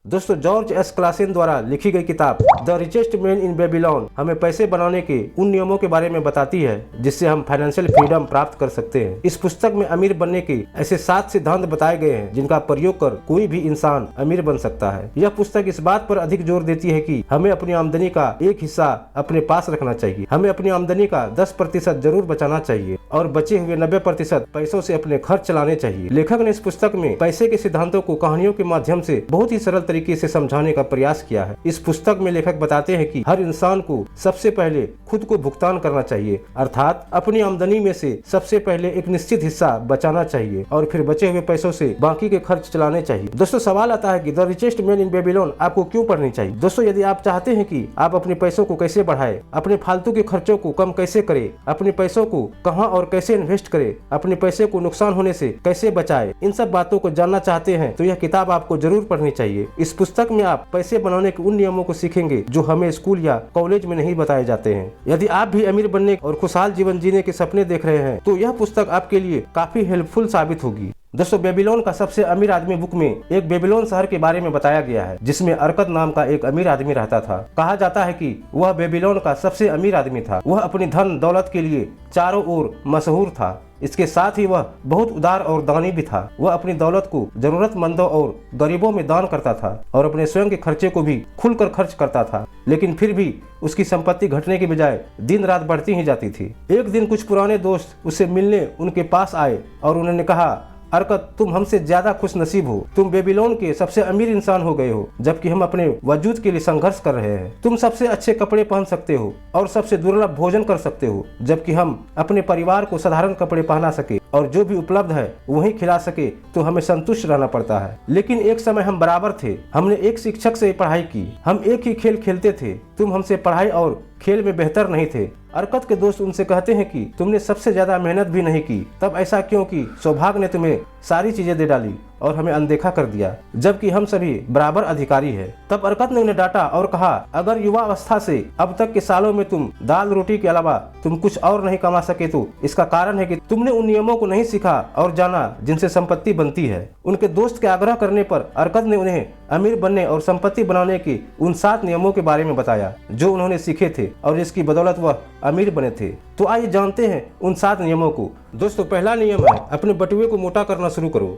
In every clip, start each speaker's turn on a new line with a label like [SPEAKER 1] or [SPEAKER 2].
[SPEAKER 1] दोस्तों, George S Klaasen द्वारा लिखी गई किताब the richest man in Babylon हमें पैसे बनाने के उन नियमों के बारे में बताती है जिससे हम फाइनेंशियल फ्रीडम प्राप्त कर सकते हैं। इस पुस्तक में अमीर बनने के ऐसे 7 सिद्धांत बताए गए हैं जिनका प्रयोग कर कोई भी इंसान अमीर बन सकता है। यह पुस्तक इस बात पर अधिक जोर देती है कि हमें अपनी आमदनी का एक हिस्सा अपने पास रखना चाहिए। हमें अपनी आमदनी का 10% जरूर बचाना चाहिए और बचे हुए 90% पैसों से अपने खर्च चलाने चाहिए। लेखक ने इस पुस्तक में पैसे के सिद्धांतों को कहानियों के माध्यम से बहुत ही सरल तरीके से समझाने का प्रयास किया है। इस पुस्तक में लेखक बताते हैं कि हर इंसान को सबसे पहले खुद को भुगतान करना चाहिए, अर्थात अपनी आमदनी में से सबसे पहले एक निश्चित हिस्सा बचाना चाहिए और फिर बचे हुए पैसों से बाकी के खर्च चलाने चाहिए। दोस्तों, सवाल आता है कि the richest man in Babylon आपको क्यों पढ़नी चाहिए। दोस्तों, यदि आप चाहते हैं कि आप अपने पैसों को कैसे बढ़ाएं, अपने फालतू के खर्चों को कम कैसे करें, अपने पैसों को कहां और कैसे इन्वेस्ट करें, अपने पैसे को नुकसान होने से कैसे बचाएं, इन सब बातों को जानना चाहते हैं तो यह किताब आपको जरूर पढ़नी चाहिए। इस पुस्तक में आप पैसे बनाने के उन नियमों को सीखेंगे जो हमें स्कूल या कॉलेज में नहीं बताए जाते हैं। यदि आप भी अमीर बनने और खुशहाल जीवन जीने के सपने देख रहे हैं तो यह पुस्तक आपके लिए काफी हेल्पफुल साबित होगी। दोस्तों, बेबीलोन का सबसे अमीर आदमी बुक में एक बेबीलोन शहर के बारे में बताया गया है जिसमें अरकद नाम का एक अमीर आदमी रहता था। कहा जाता है कि वह बेबीलोन का सबसे अमीर आदमी था। वह अपनी धन दौलत के लिए चारों ओर मशहूर था। इसके साथ ही वह बहुत उदार और दानी भी था। वह अपनी दौलत को जरूरतमंदों और गरीबों में दान करता था और अपने स्वयं के खर्चे को भी खुलकर खर्च करता था। लेकिन फिर भी उसकी संपत्ति घटने के बजाय दिन रात बढ़ती ही जाती थी। एक दिन कुछ पुराने दोस्त उससे मिलने उनके पास आए और उन्होंने कहा, अरकद, तुम हमसे ज्यादा खुश नसीब हो। तुम बेबीलोन के सबसे अमीर इंसान हो गए हो जबकि हम अपने वजूद के लिए संघर्ष कर रहे हैं। तुम सबसे अच्छे कपड़े पहन सकते हो और सबसे दुर्लभ भोजन कर सकते हो जबकि हम अपने परिवार को साधारण कपड़े पहना सके और जो भी उपलब्ध है वही खिला सके तो हमें संतुष्ट रहना पड़ता है। लेकिन एक समय हम बराबर थे। हमने एक शिक्षक से पढ़ाई की, हम एक ही खेल खेलते थे। तुम हमसे पढ़ाई और खेल में बेहतर नहीं थे। अरकद के दोस्त उनसे कहते हैं कि तुमने सबसे ज्यादा मेहनत भी नहीं की, तब ऐसा क्यों कि सौभाग्य ने तुम्हें सारी चीजें दे डाली और हमें अनदेखा कर दिया जबकि हम सभी बराबर अधिकारी हैं। तब अरकद ने उन्हें डांटा और कहा, अगर युवा अवस्था से अब तक के सालों में तुम दाल रोटी के अलावा तुम कुछ और नहीं कमा सके तो इसका कारण है कि तुमने उन नियमों को नहीं सीखा और जाना जिनसे संपत्ति बनती है। उनके दोस्त के आग्रह करने पर अरकद ने उन्हें अमीर बनने और संपत्ति बनाने के उन 7 नियमों के बारे में बताया जो उन्होंने सीखे थे और जिसकी बदौलत वह अमीर बने थे। तो आइए जानते हैं उन 7 नियमों को। दोस्तों, पहला नियम है अपने बटुए को मोटा करना शुरू करो।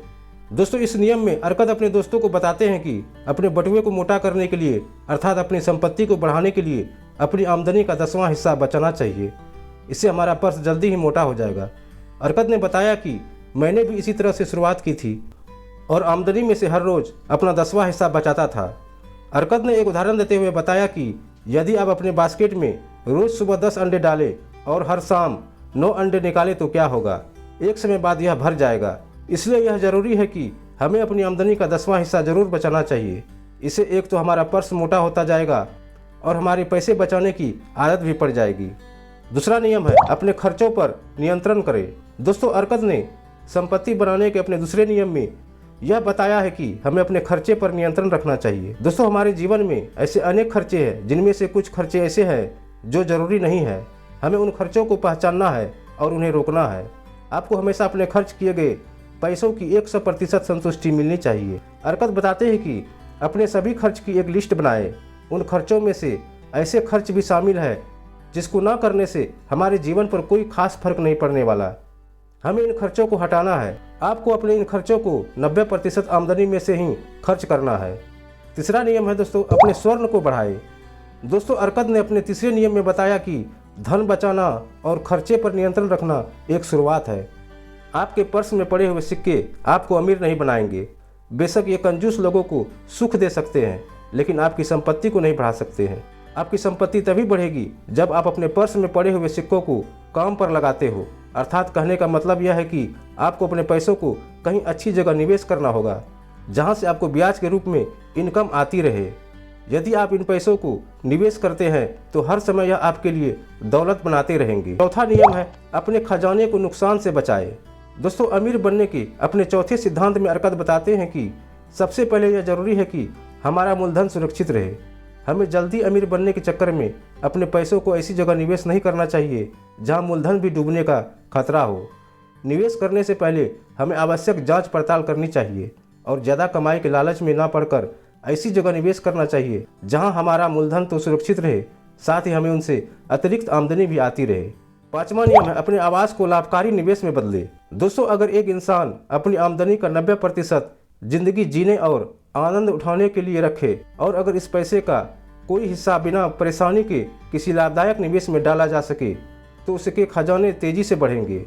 [SPEAKER 1] दोस्तों, इस नियम में अरकद अपने दोस्तों को बताते हैं कि अपने बटुए को मोटा करने के लिए अर्थात अपनी संपत्ति को बढ़ाने के लिए अपनी आमदनी का 10वां हिस्सा बचाना चाहिए। इससे हमारा पर्स जल्दी ही मोटा हो जाएगा। अरकद ने बताया कि मैंने भी इसी तरह से शुरुआत की थी और आमदनी में से हर रोज अपना 10वां हिस्सा बचाता था। अरकद ने एक उदाहरण देते हुए बताया कि यदि आप अपने बास्केट में रोज सुबह 10 अंडे डालें और हर शाम 9 अंडे निकालें तो क्या होगा, एक समय बाद यह भर जाएगा। इसलिए यह जरूरी है कि हमें अपनी आमदनी का 10वां हिस्सा जरूर बचाना चाहिए। इससे एक तो हमारा पर्स मोटा होता जाएगा और हमारे पैसे बचाने की आदत भी पड़ जाएगी। दूसरा नियम है अपने खर्चों पर नियंत्रण करें। दोस्तों, अरकद ने संपत्ति बनाने के अपने दूसरे नियम में यह बताया है कि हमें अपने खर्चे पर नियंत्रण रखना चाहिए। दोस्तों, हमारे जीवन में ऐसे अनेक खर्चे हैं जिनमें से कुछ खर्चे ऐसे हैं जो जरूरी नहीं है। हमें उन खर्चों को पहचानना है और उन्हें रोकना है। आपको हमेशा अपने खर्च किए गए पैसों की 100% संतुष्टि मिलनी चाहिए। अरकद बताते हैं कि अपने सभी खर्च की एक लिस्ट बनाएं। उन खर्चों में से ऐसे खर्च भी शामिल है जिसको न करने से हमारे जीवन पर कोई खास फर्क नहीं पड़ने वाला। हमें इन खर्चों को हटाना है। आपको अपने इन खर्चों को 90% आमदनी में से ही खर्च करना है। तीसरा नियम है दोस्तों, अपने स्वर्ण को बढ़ाएं। दोस्तों, अरकद ने अपने तीसरे नियम में बताया कि धन बचाना और खर्चे पर नियंत्रण रखना एक शुरुआत है। आपके पर्स में पड़े हुए सिक्के आपको अमीर नहीं बनाएंगे। बेशक ये कंजूस लोगों को सुख दे सकते हैं लेकिन आपकी संपत्ति को नहीं बढ़ा सकते हैं। आपकी संपत्ति तभी बढ़ेगी जब आप अपने पर्स में पड़े हुए सिक्कों को काम पर लगाते हो। अर्थात कहने का मतलब यह है कि आपको अपने पैसों को कहीं अच्छी जगह निवेश करना होगा जहां से आपको ब्याज के रूप में इनकम आती रहे। यदि आप इन पैसों को निवेश करते हैं तो हर समय यह आपके लिए दौलत बनाते रहेंगे। चौथा नियम है अपने खजाने को नुकसान से बचाएं। दोस्तों, अमीर बनने के अपने चौथे सिद्धांत में अरकद बताते हैं कि सबसे पहले यह जरूरी है कि हमारा मूलधन सुरक्षित रहे। हमें जल्दी अमीर बनने के चक्कर में अपने पैसों को ऐसी जगह निवेश नहीं करना चाहिए जहां मूलधन भी डूबने का खतरा हो। निवेश करने से पहले हमें आवश्यक जांच पड़ताल करनी चाहिए और ज़्यादा कमाई के लालच में ना पड़कर ऐसी जगह निवेश करना चाहिए जहां हमारा मूलधन तो सुरक्षित रहे, साथ ही हमें उनसे अतिरिक्त आमदनी भी आती रहे। 5वां नियम है अपने आवास को लाभकारी निवेश में बदले। दोस्तों, अगर एक इंसान अपनी आमदनी का 90% जिंदगी जीने और आनंद उठाने के लिए रखे और अगर इस पैसे का कोई हिस्सा बिना परेशानी के किसी लाभदायक निवेश में डाला जा सके तो उसके खजाने तेजी से बढ़ेंगे।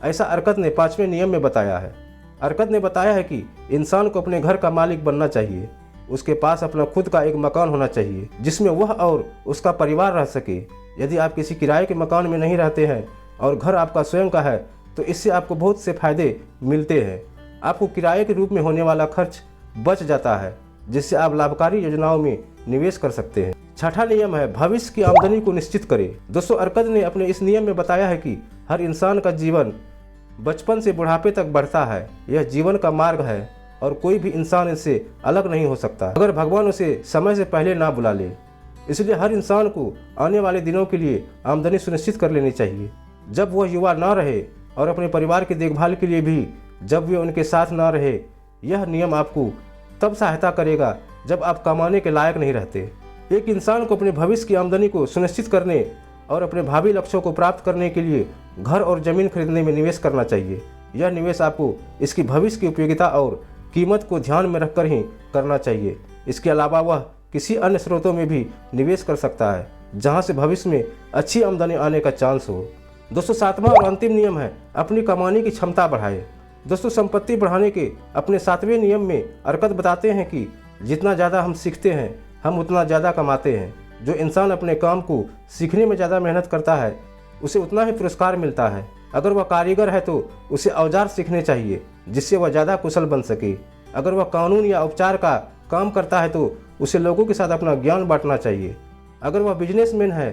[SPEAKER 1] ऐसा अर्कत ने 5वें नियम में बताया है। अर्कत ने बताया है कि इंसान को अपने घर का मालिक बनना चाहिए। उसके पास अपना खुद का एक मकान होना चाहिए जिसमें वह और उसका परिवार रह सके। यदि आप किसी किराए के मकान में नहीं रहते हैं और घर आपका स्वयं का है तो इससे आपको बहुत से फायदे मिलते हैं। आपको किराए के रूप में होने वाला खर्च बच जाता है जिससे आप लाभकारी योजनाओं में निवेश कर सकते हैं। 6वां नियम है भविष्य की आमदनी को निश्चित करें। दोस्तों, अर्कत ने अपने इस नियम में बताया है कि हर इंसान का जीवन बचपन से बुढ़ापे तक बढ़ता है। यह जीवन का मार्ग है और कोई भी इंसान इससे अलग नहीं हो सकता अगर भगवान उसे समय से पहले ना बुला ले। इसलिए हर इंसान को आने वाले दिनों के लिए आमदनी सुनिश्चित कर लेनी चाहिए। जब वह युवा ना रहे और अपने परिवार की देखभाल के लिए भी जब वे उनके साथ ना रहे। यह नियम आपको तब सहायता करेगा जब आप कमाने के लायक नहीं रहते। एक इंसान को अपने भविष्य की आमदनी को सुनिश्चित करने और अपने भावी लक्ष्यों को प्राप्त करने के लिए घर और जमीन खरीदने में निवेश करना चाहिए। यह निवेश आपको इसकी भविष्य की उपयोगिता और कीमत को ध्यान में रखकर ही करना चाहिए। इसके अलावा वह किसी अन्य स्रोतों में भी निवेश कर सकता है जहां से भविष्य में अच्छी आमदनी आने का चांस हो। दोस्तों, 7वां और अंतिम नियम है अपनी कमाने की क्षमता बढ़ाए। दोस्तों, संपत्ति बढ़ाने के अपने 7वें नियम में अर्कत बताते हैं कि जितना ज़्यादा हम सीखते हैं हम उतना ज़्यादा कमाते हैं। जो इंसान अपने काम को सीखने में ज़्यादा मेहनत करता है उसे उतना ही पुरस्कार मिलता है। अगर वह कारीगर है तो उसे औजार सीखने चाहिए जिससे वह ज़्यादा कुशल बन सके। अगर वह कानून या उपचार का काम करता है तो उसे लोगों के साथ अपना ज्ञान बांटना चाहिए। अगर वह बिजनेसमैन है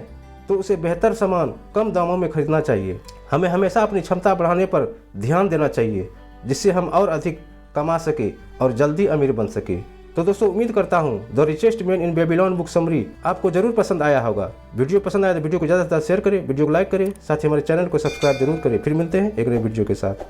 [SPEAKER 1] तो उसे बेहतर सामान कम दामों में खरीदना चाहिए। हमें हमेशा अपनी क्षमता बढ़ाने पर ध्यान देना चाहिए जिससे हम और अधिक कमा सके और जल्दी अमीर बन सके। तो दोस्तों, उम्मीद करता हूँ the richest man in Babylon book summary आपको जरूर पसंद आया होगा। वीडियो पसंद आया तो वीडियो को ज़्यादा से ज़्यादा शेयर करें, वीडियो को लाइक करें, साथ ही हमारे चैनल को सब्सक्राइब जरूर करें। फिर मिलते हैं एक नए वीडियो के साथ।